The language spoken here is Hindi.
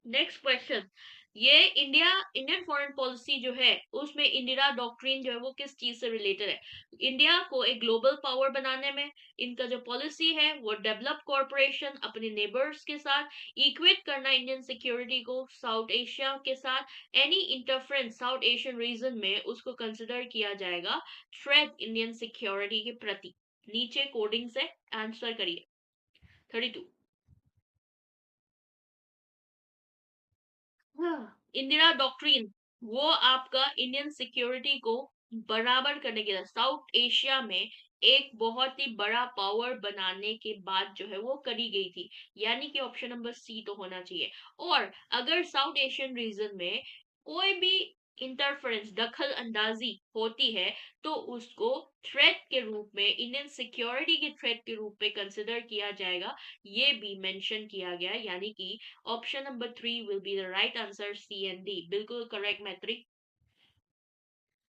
नेक्स्ट क्वेश्चन, ये इंडियन फॉरेन पॉलिसी जो है उसमें इंदिरा डॉक्ट्रिन जो है वो किस चीज से रिलेटेड है? इंडिया को एक ग्लोबल पावर बनाने में इनका जो पॉलिसी है वो डेवलप कॉरपोरेशन अपने नेबर्स के साथ, इक्वेट करना इंडियन सिक्योरिटी को साउथ एशिया के साथ, any interference south Asian region में उसको कंसिडर किया जाएगा थ्रेट इंडियन सिक्योरिटी के प्रति। नीचे कोडिंग से आंसर करिए। 32। हाँ, इंदिरा डॉक्ट्रिन वो आपका इंडियन सिक्योरिटी को बराबर करने के लिए साउथ एशिया में एक बहुत ही बड़ा पावर बनाने के बाद जो है वो करी गई थी, यानी कि ऑप्शन नंबर सी तो होना चाहिए। और अगर साउथ एशियन रीजन में कोई भी इंटरफेरेंस दखल अंदाजी होती है तो उसको थ्रेट के रूप में, इंडियन सिक्योरिटी के थ्रेट के रूप में कंसिडर किया जाएगा। ये भी मेंशन किया गया है, यानी कि option number 3 will be the right answer, C and D बिल्कुल करेक्ट मैत्री।